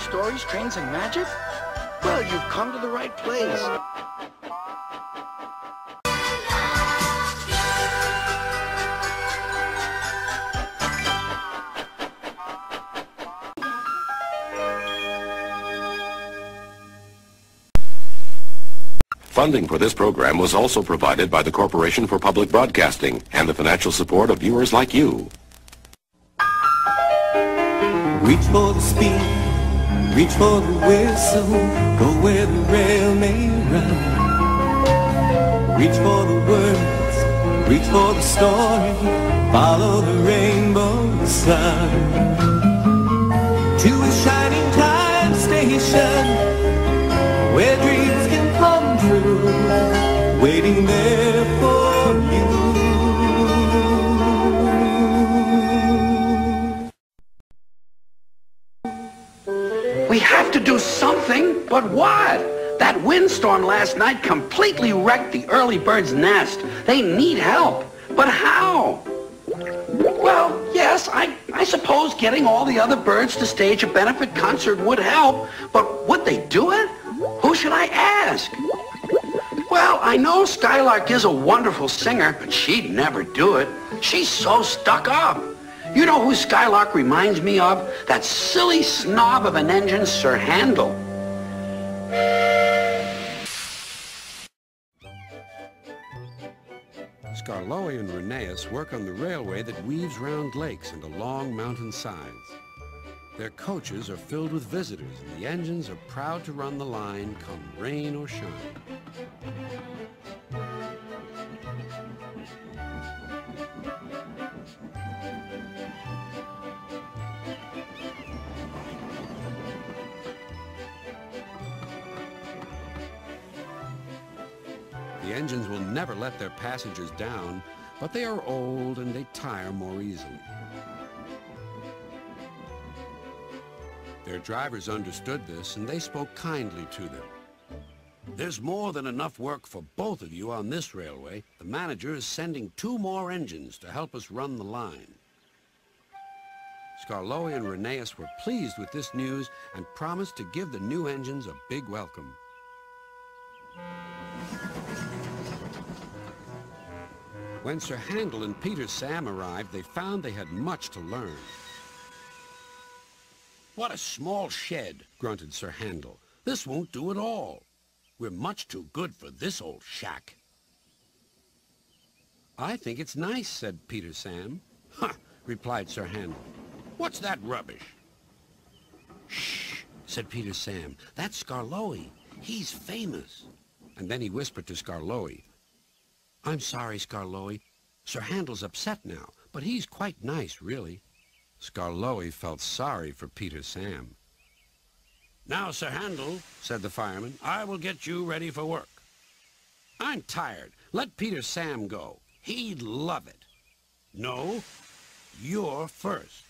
stories, trains, and magic? Well, you've come to the right place. Funding for this program was also provided by the Corporation for Public Broadcasting and the financial support of viewers like you. Reach for the speed, reach for the whistle, go where the rail may run. Reach for the words, reach for the story, follow the rainbow sun. To a shining time station, where dreams can come true, waiting there for you. We have to do something, but what? That windstorm last night completely wrecked the early bird's nest. They need help, but how? Well, yes, I suppose getting all the other birds to stage a benefit concert would help, but would they do it? Who should I ask? Well, I know Skylark is a wonderful singer, but she'd never do it. She's so stuck up. You know who Skylark reminds me of? That silly snob of an engine, Sir Handel. Skarloey and Rheneas work on the railway that weaves round lakes and along mountain sides. Their coaches are filled with visitors, and the engines are proud to run the line, come rain or shine. The engines will never let their passengers down, but they are old and they tire more easily. Their drivers understood this, and they spoke kindly to them. "There's more than enough work for both of you on this railway. The manager is sending 2 more engines to help us run the line." Skarloey and Rheneas were pleased with this news and promised to give the new engines a big welcome. When Sir Handel and Peter Sam arrived, they found they had much to learn. "What a small shed," grunted Sir Handel. "This won't do at all. We're much too good for this old shack." "I think it's nice," said Peter Sam. "Huh," replied Sir Handel. "What's that rubbish?" "Shh," said Peter Sam. "That's Skarloey. He's famous." And then he whispered to Skarloey, "I'm sorry, Skarloey. Sir Handel's upset now, but he's quite nice, really." Skarloey felt sorry for Peter Sam. "Now, Sir Handel," said the fireman, "I will get you ready for work." "I'm tired. Let Peter Sam go. He'd love it." "No, you're first."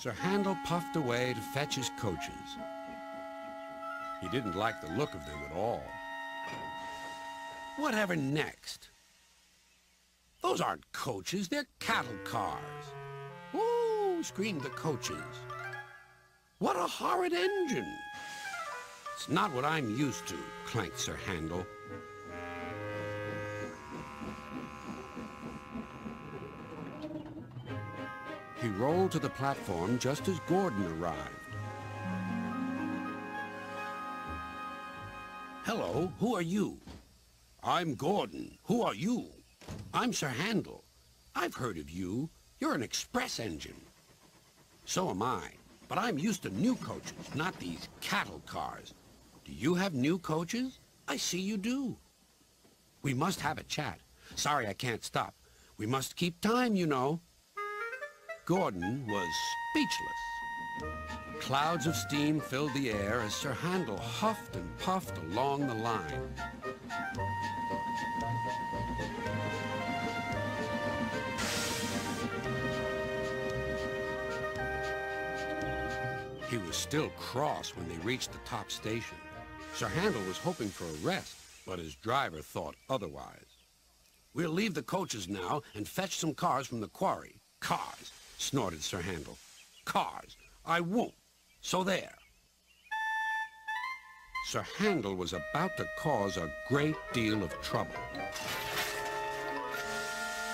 Sir Handel puffed away to fetch his coaches. He didn't like the look of them at all. "Whatever next?" "Those aren't coaches, they're cattle cars." "Woo!" screamed the coaches. "What a horrid engine!" "It's not what I'm used to," clanked Sir Handel. He rolled to the platform just as Gordon arrived. "Hello, who are you?" "I'm Gordon. Who are you?" "I'm Sir Handel. I've heard of you. You're an express engine." "So am I, but I'm used to new coaches, not these cattle cars. Do you have new coaches? I see you do." "We must have a chat. Sorry I can't stop. We must keep time, you know." Gordon was speechless. Clouds of steam filled the air as Sir Handel huffed and puffed along the line. He was still cross when they reached the top station. Sir Handel was hoping for a rest, but his driver thought otherwise. "We'll leave the coaches now and fetch some cars from the quarry." "Cars!" snorted Sir Handel. "Cars! I won't. So there. Sir Handel was about to cause a great deal of trouble.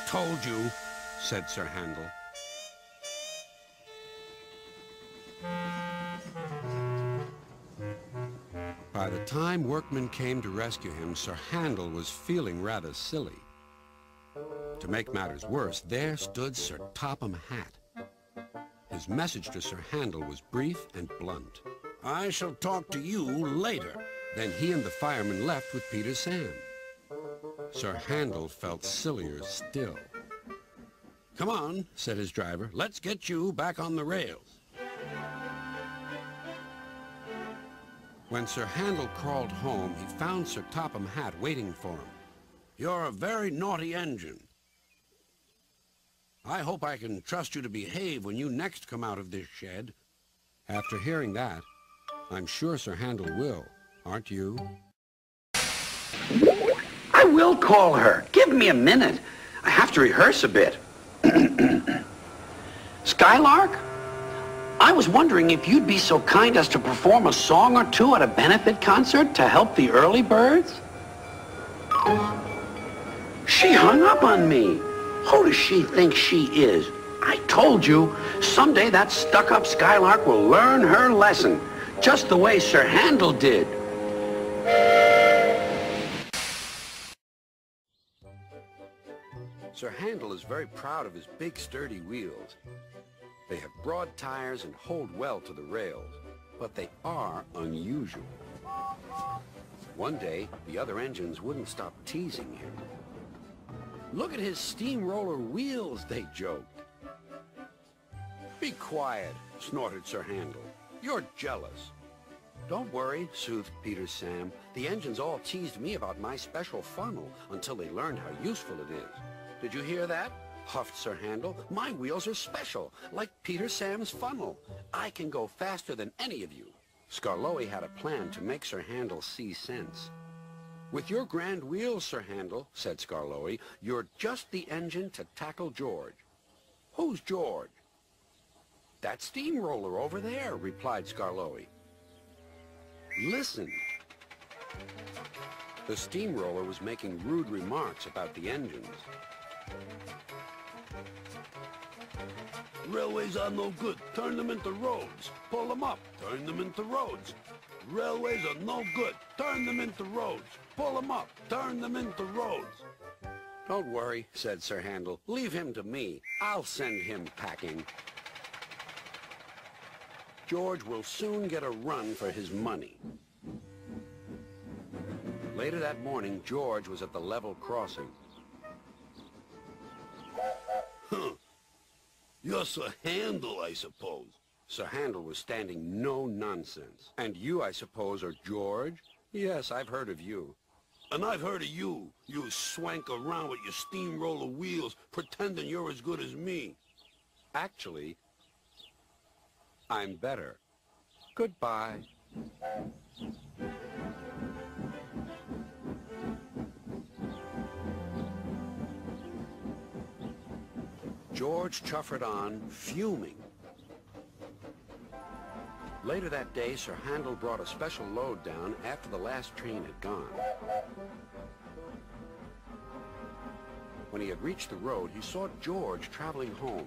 "Told you," said Sir Handel. By the time workmen came to rescue him, Sir Handel was feeling rather silly. To make matters worse, there stood Sir Topham Hatt. His message to Sir Handel was brief and blunt. "I shall talk to you later." Then he and the fireman left with Peter Sam. Sir Handel felt sillier still. "Come on," said his driver. "Let's get you back on the rails." When Sir Handel crawled home, he found Sir Topham Hatt waiting for him. "You're a very naughty engine. I hope I can trust you to behave when you next come out of this shed." After hearing that, I'm sure Sir Handel will, aren't you? I will call her. Give me a minute. I have to rehearse a bit. Skylark? I was wondering if you'd be so kind as to perform a song or two at a benefit concert to help the early birds? She hung up on me. Who does she think she is? I told you, someday that stuck-up Skylark will learn her lesson, just the way Sir Handel did. Sir Handel is very proud of his big, sturdy wheels. They have broad tires and hold well to the rails, but they are unusual. One day, the other engines wouldn't stop teasing him. "Look at his steamroller wheels," they joked. "Be quiet," snorted Sir Handel. "You're jealous." "Don't worry," soothed Peter Sam. "The engines all teased me about my special funnel until they learned how useful it is." "Did you hear that?" huffed Sir Handel. "My wheels are special, like Peter Sam's funnel. I can go faster than any of you." Skarloey had a plan to make Sir Handel see sense. "With your grand wheels, Sir Handel," said Skarloey, "you're just the engine to tackle George." "Who's George?" "That steamroller over there," replied Skarloey. "Listen." The steamroller was making rude remarks about the engines. "Railways are no good. Turn them into roads. Pull them up. Turn them into roads. Railways are no good. Turn them into roads. Pull them up. Turn them into roads." "Don't worry," said Sir Handel. "Leave him to me. I'll send him packing. George will soon get a run for his money." Later that morning, George was at the level crossing. "Huh. You're Sir Handel, I suppose." Sir Handel was standing no nonsense. "And you, I suppose, are George?" "Yes, I've heard of you." "And I've heard of you. You swank around with your steamroller wheels, pretending you're as good as me." "Actually, I'm better. Goodbye." George chuffered on, fuming. Later that day, Sir Handel brought a special load down after the last train had gone. When he had reached the road, he saw George traveling home.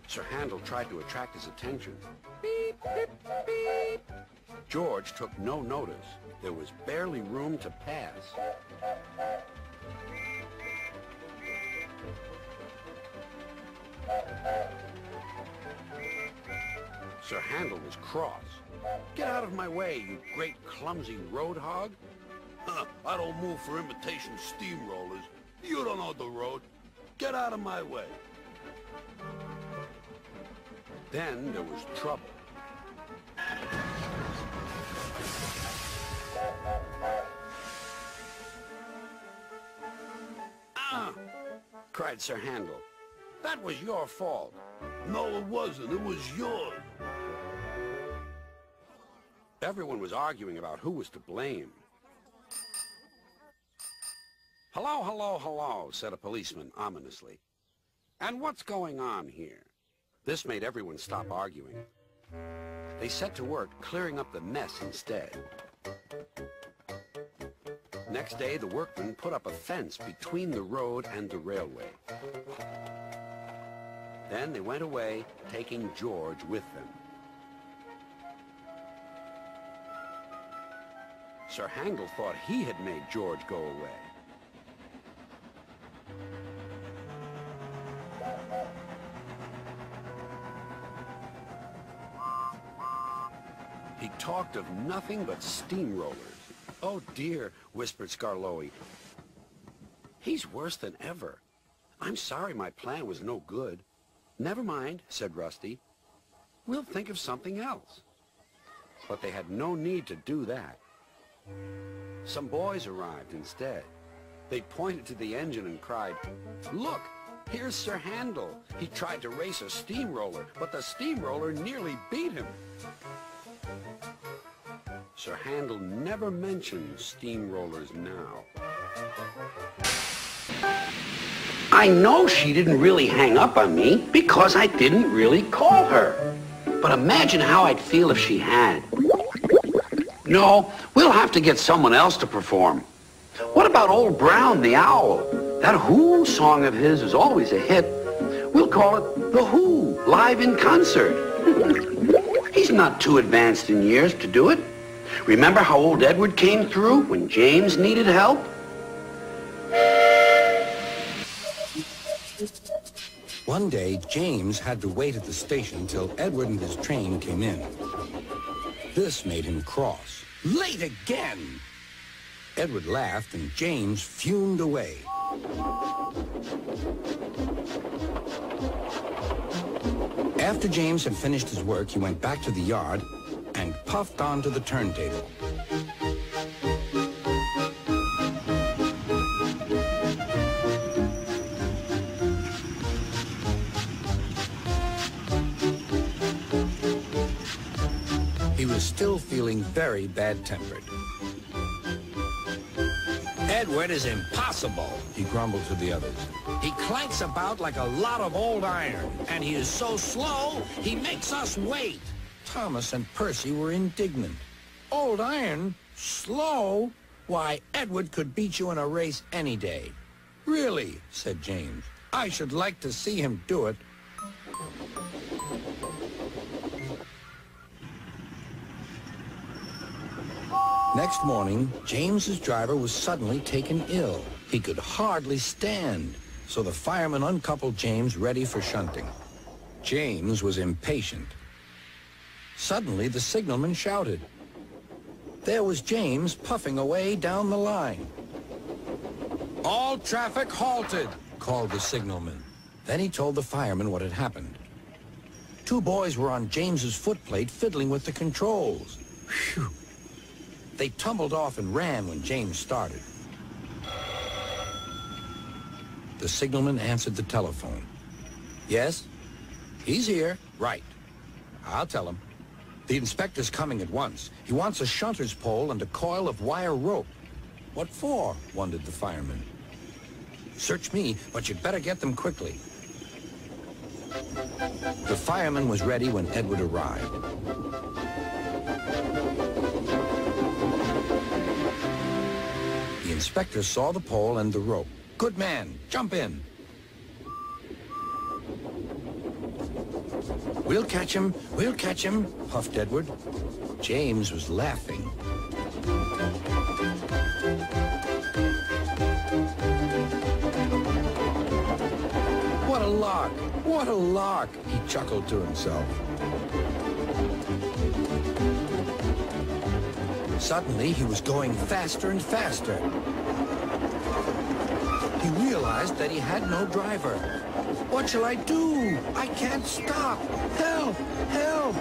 Sir Handel tried to attract his attention. "Beep, beep, beep." George took no notice. There was barely room to pass. Sir Handel was cross. "Get out of my way, you great clumsy road hog." "I don't move for imitation steamrollers. You don't know the road. Get out of my way." Then there was trouble. "Ah!" cried Sir Handel. "That was your fault." "No, it wasn't. It was yours." Everyone was arguing about who was to blame. "Hello, hello, hello," said a policeman ominously. "And what's going on here?" This made everyone stop arguing. They set to work clearing up the mess instead. Next day, the workmen put up a fence between the road and the railway. Then they went away, taking George with them. Sir Handel thought he had made George go away. He talked of nothing but steamrollers. "Oh dear," whispered Scarloey. "He's worse than ever. I'm sorry my plan was no good." "Never mind," said Rusty. "We'll think of something else." But they had no need to do that. Some boys arrived instead. They pointed to the engine and cried, "Look, here's Sir Handel. He tried to race a steamroller, but the steamroller nearly beat him." Sir Handel never mentioned steamrollers now. I know she didn't really hang up on me because I didn't really call her. But imagine how I'd feel if she had. No, we'll have to get someone else to perform. What about Old Brown the Owl? That Who song of his is always a hit. We'll call it The Who, live in concert. He's not too advanced in years to do it. Remember how old Edward came through when James needed help? One day, James had to wait at the station till Edward and his train came in. This made him cross. "Late again!" Edward laughed and James fumed away. After James had finished his work, he went back to the yard and puffed onto the turntable. He was still feeling very bad-tempered. "Edward is impossible," he grumbled to the others. "He clanks about like a lot of old iron, and he is so slow, he makes us wait." Thomas and Percy were indignant. "Old iron? Slow? Why, Edward could beat you in a race any day." "Really?" said James. "I should like to see him do it." Next morning, James's driver was suddenly taken ill. He could hardly stand, so the fireman uncoupled James ready for shunting. James was impatient. Suddenly, the signalman shouted. There was James puffing away down the line. "All traffic halted," called the signalman. Then he told the fireman what had happened. Two boys were on James's footplate fiddling with the controls. Phew! They tumbled off and ran when James started. The signalman answered the telephone. "Yes? He's here." "Right. I'll tell him. The inspector's coming at once. He wants a shunter's pole and a coil of wire rope." "What for?" wondered the fireman. "Search me, but you'd better get them quickly." The fireman was ready when Edward arrived. The inspector saw the pole and the rope. "Good man, jump in." We'll catch him, puffed Edward. James was laughing. What a lark, what a lark, he chuckled to himself. Suddenly, he was going faster and faster. He realized that he had no driver. "What shall I do? I can't stop. Help! Help!"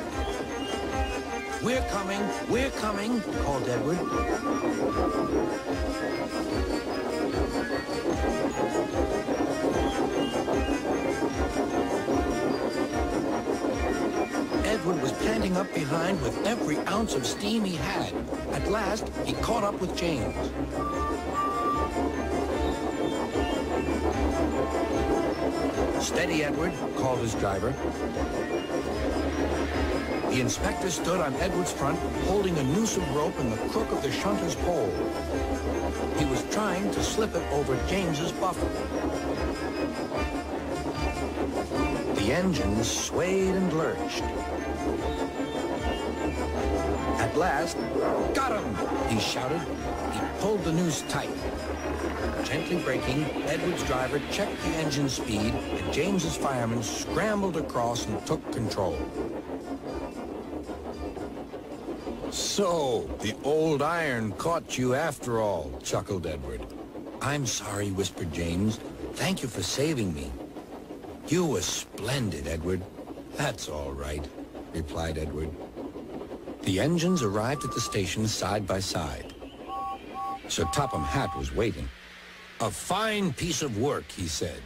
We're coming, called Edward. Edward was panting up behind with every ounce of steam he had. At last, he caught up with James. "Steady, Edward," called his driver. The inspector stood on Edward's front, holding a noose of rope in the crook of the shunter's pole. He was trying to slip it over James's buffer. The engine swayed and lurched. At last, got him, he shouted. He pulled the noose tight. Gently braking, Edward's driver checked the engine speed, and James's fireman scrambled across and took control. So, the old iron caught you after all, chuckled Edward. I'm sorry, whispered James. Thank you for saving me. You were splendid, Edward. That's all right, replied Edward. The engines arrived at the station side by side. Sir Topham Hatt was waiting. A fine piece of work, he said.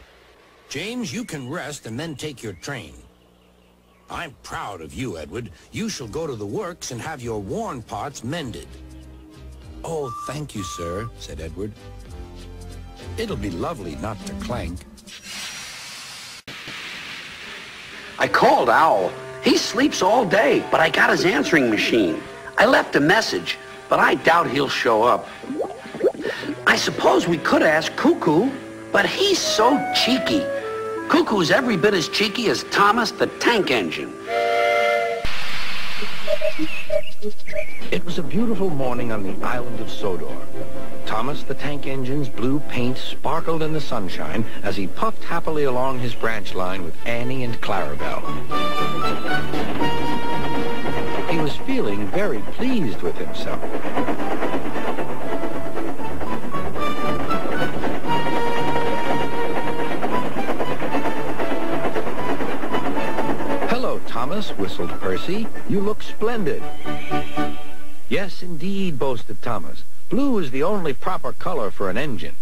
James, you can rest and then take your train. I'm proud of you, Edward. You shall go to the works and have your worn parts mended. Oh, thank you, sir, said Edward. It'll be lovely not to clank. I called Owl. He sleeps all day, but I got his answering machine. I left a message, but I doubt he'll show up. I suppose we could ask Cuckoo, but he's so cheeky. Cuckoo's every bit as cheeky as Thomas the Tank Engine. It was a beautiful morning on the island of Sodor. Thomas the Tank Engine's blue paint sparkled in the sunshine as he puffed happily along his branch line with Annie and Clarabelle. He was feeling very pleased with himself. Hello, Thomas, whistled Percy. You look splendid. Yes, indeed, boasted Thomas. Blue is the only proper color for an engine.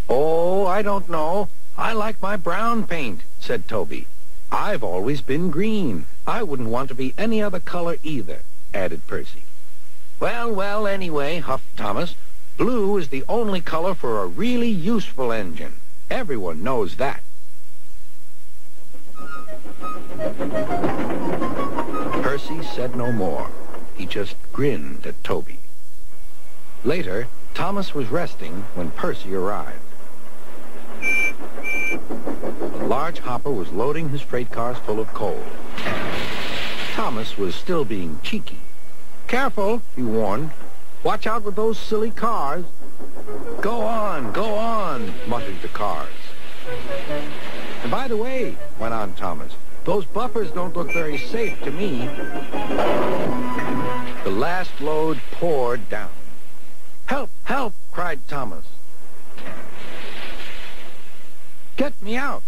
Oh, I don't know. I like my brown paint, said Toby. I've always been green. I wouldn't want to be any other color either, added Percy. Well, anyway, huffed Thomas, blue is the only color for a really useful engine. Everyone knows that. Percy said no more. He just grinned at Toby. Later, Thomas was resting when Percy arrived. A large hopper was loading his freight cars full of coal. Thomas was still being cheeky. Careful, he warned. Watch out with those silly cars. Go on, muttered the cars. And by the way, went on Thomas, those buffers don't look very safe to me. The last load poured down. Help, help, cried Thomas. Get me out.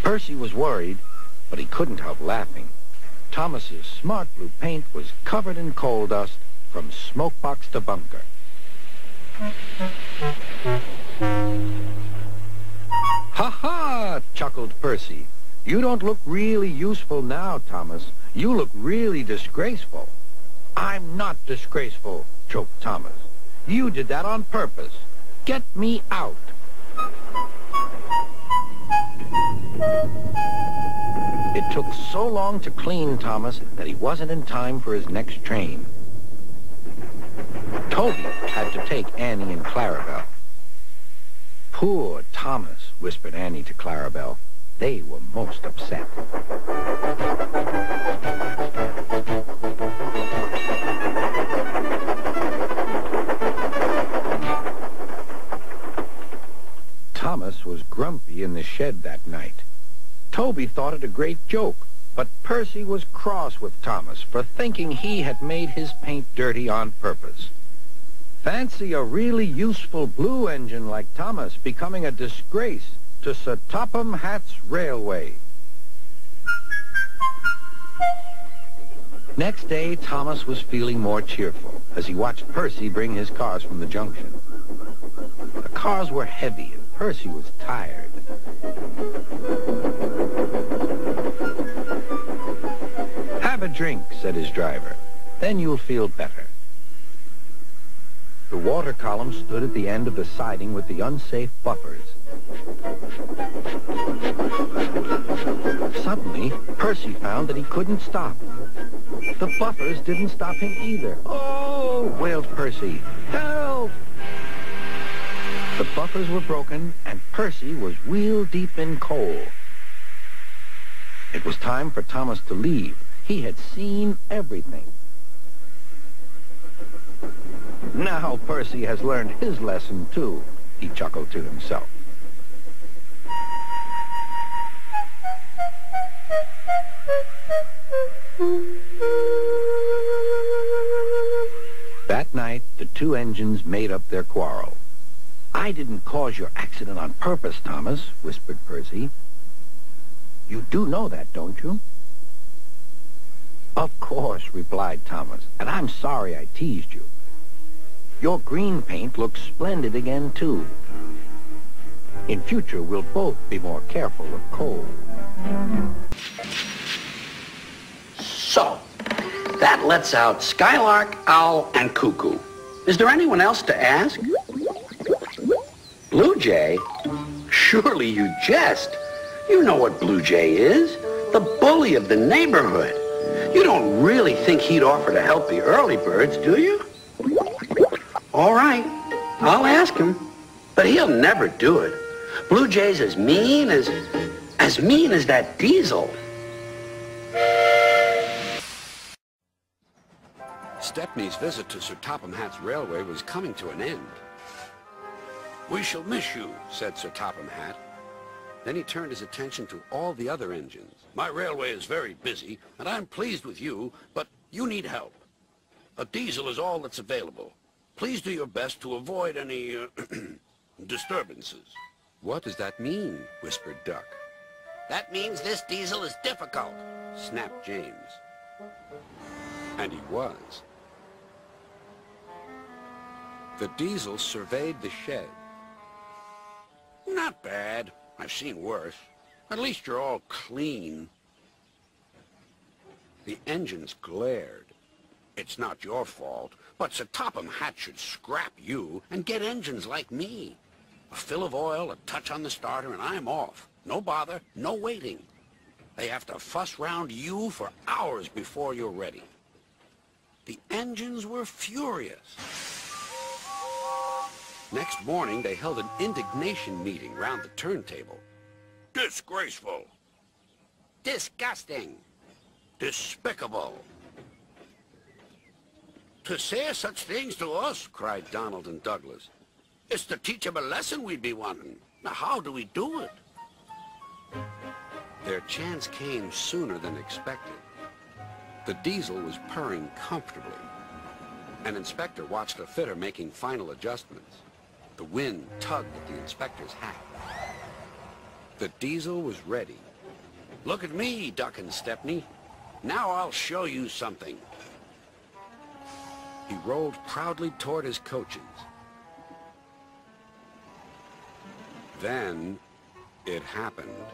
Percy was worried, but he couldn't help laughing. Thomas's smart blue paint was covered in coal dust from smokebox to bunker. Ha-ha, chuckled Percy. You don't look really useful now, Thomas. You look really disgraceful. I'm not disgraceful, choked Thomas. You did that on purpose. Get me out. It took so long to clean Thomas that he wasn't in time for his next train. Toby had to take Annie and Clarabelle. Poor Thomas, whispered Annie to Clarabelle. They were most upset. Thomas was grumpy in the shed that night. Toby thought it a great joke, but Percy was cross with Thomas for thinking he had made his paint dirty on purpose. Fancy a really useful blue engine like Thomas becoming a disgrace to Sir Topham Hatt's railway. Next day, Thomas was feeling more cheerful as he watched Percy bring his cars from the junction. The cars were heavy and Percy was tired. Have a drink, said his driver. Then you'll feel better. The water column stood at the end of the siding with the unsafe buffers. Percy found that he couldn't stop. The buffers didn't stop him either. "Oh!" wailed Percy. "Help!" The buffers were broken, and Percy was wheel deep in coal. It was time for Thomas to leave. He had seen everything. "Now Percy has learned his lesson, too," he chuckled to himself. That night, the two engines made up their quarrel. "I didn't cause your accident on purpose, Thomas," whispered Percy. "You do know that, don't you?" "Of course," replied Thomas, "and I'm sorry I teased you. Your green paint looks splendid again, too. In future, we'll both be more careful of coal." So, that lets out Skylark, Owl, and Cuckoo. Is there anyone else to ask? Blue Jay? Surely you jest. You know what Blue Jay is. The bully of the neighborhood. You don't really think he'd offer to help the early birds, do you? All right, I'll ask him. But he'll never do it. Blue Jay's as mean as that Diesel. Stepney's visit to Sir Topham Hatt's railway was coming to an end. "We shall miss you," said Sir Topham Hatt. Then he turned his attention to all the other engines. "My railway is very busy, and I'm pleased with you, but you need help. A diesel is all that's available. Please do your best to avoid any disturbances." "What does that mean?" whispered Duck. "That means this diesel is difficult," snapped James. And he was. The Diesel surveyed the shed. "Not bad. I've seen worse. At least you're all clean." The engines glared. "It's not your fault, but Sir Topham Hatt should scrap you and get engines like me. A fill of oil, a touch on the starter, and I'm off. No bother, no waiting. They have to fuss round you for hours before you're ready." The engines were furious. Next morning, they held an indignation meeting round the turntable. "Disgraceful. Disgusting. Despicable. To say such things to us," cried Donald and Douglas. "It's to teach them a lesson we'd be wanting. Now, how do we do it?" Their chance came sooner than expected. The Diesel was purring comfortably. An inspector watched a fitter making final adjustments. The wind tugged at the inspector's hat. The Diesel was ready. "Look at me, Duck and Stepney. Now I'll show you something." He rolled proudly toward his coaches. Then it happened.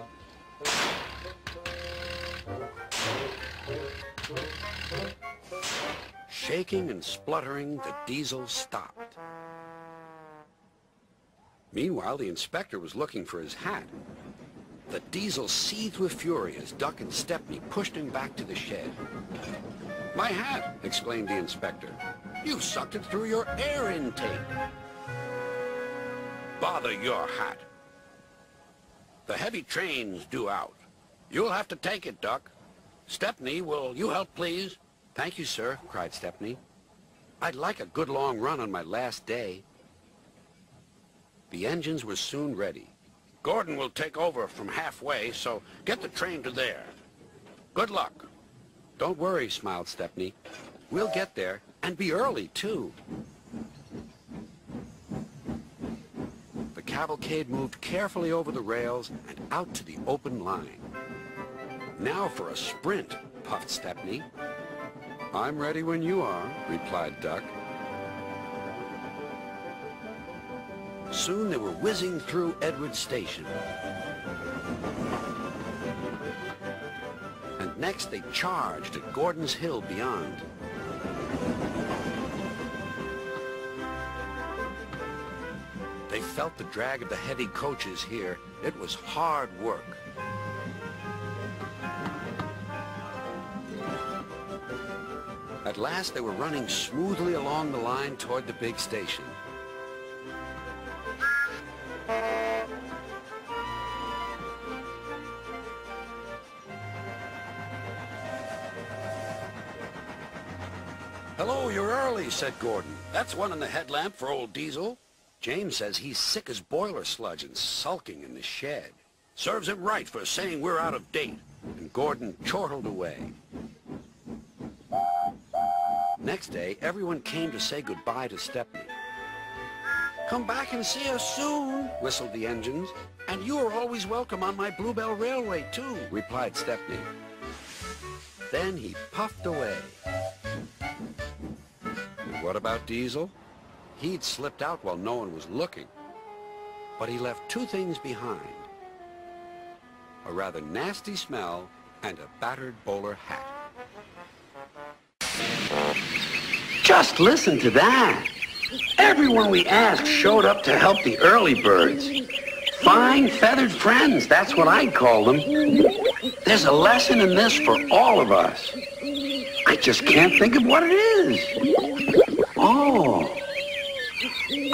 Shaking and spluttering, the Diesel stopped. Meanwhile, the inspector was looking for his hat. The Diesel seethed with fury as Duck and Stepney pushed him back to the shed. "My hat!" exclaimed the inspector. "You've sucked it through your air intake." "Bother your hat. The heavy train's due out. You'll have to take it, Duck. Stepney, will you help, please?" "Thank you, sir," cried Stepney. "I'd like a good long run on my last day." The engines were soon ready. "Gordon will take over from halfway, so get the train to there. Good luck." "Don't worry," smiled Stepney. "We'll get there, and be early, too." The cavalcade moved carefully over the rails and out to the open line. "Now for a sprint," puffed Stepney. "I'm ready when you are," replied Duck. Soon they were whizzing through Edward Station. And next they charged at Gordon's Hill beyond. They felt the drag of the heavy coaches here. It was hard work. At last, they were running smoothly along the line toward the big station. "Hello, you're early," said Gordon. "That's one in the headlamp for old Diesel. James says he's sick as boiler sludge and sulking in the shed. Serves him right for saying we're out of date." And Gordon chortled away. Next day, everyone came to say goodbye to Stepney. "Come back and see us soon," whistled the engines. "And you are always welcome on my Bluebell Railway, too," replied Stepney. Then he puffed away. What about Diesel? He'd slipped out while no one was looking. But he left two things behind: a rather nasty smell and a battered bowler hat. Just listen to that. Everyone we asked showed up to help the early birds. Fine feathered friends, that's what I'd call them. There's a lesson in this for all of us. I just can't think of what it is. Oh,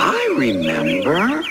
I remember.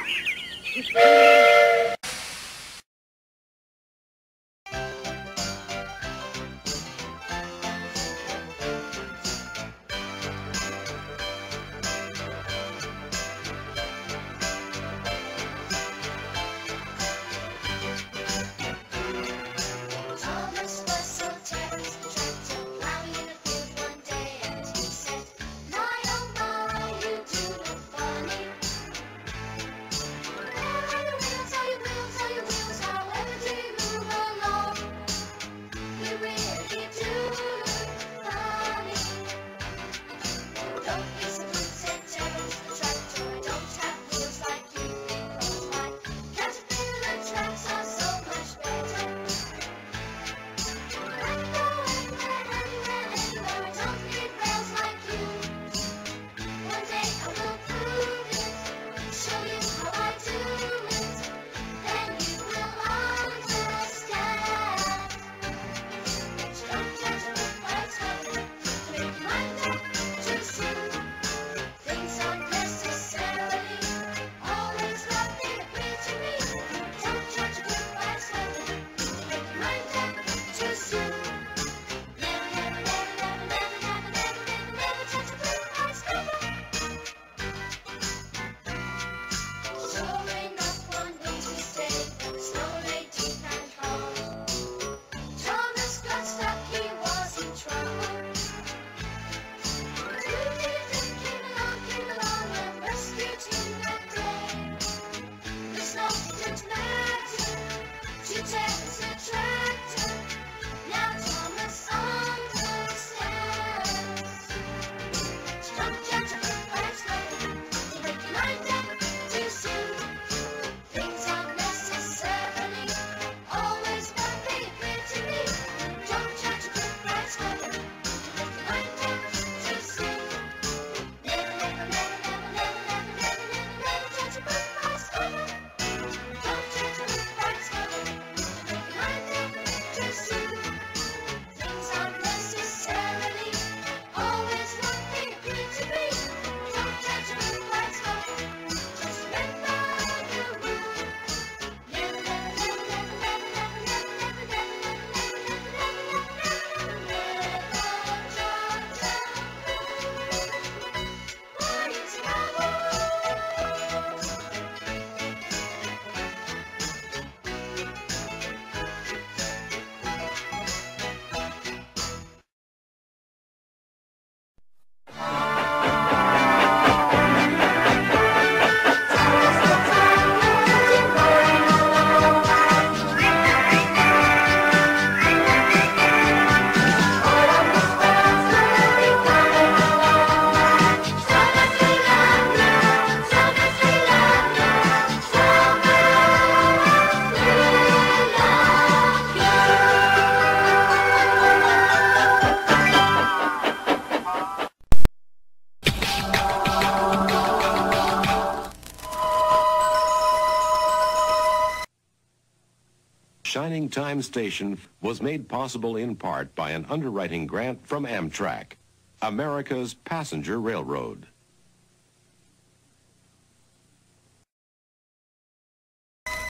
Shining Time Station was made possible in part by an underwriting grant from Amtrak. America's passenger railroad.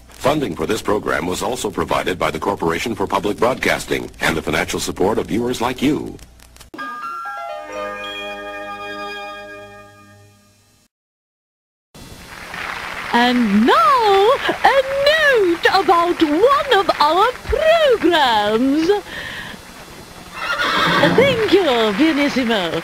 Funding for this program was also provided by the Corporation for Public Broadcasting and the financial support of viewers like you. And now, a note about one of our programs. Thank you, Pianissimo.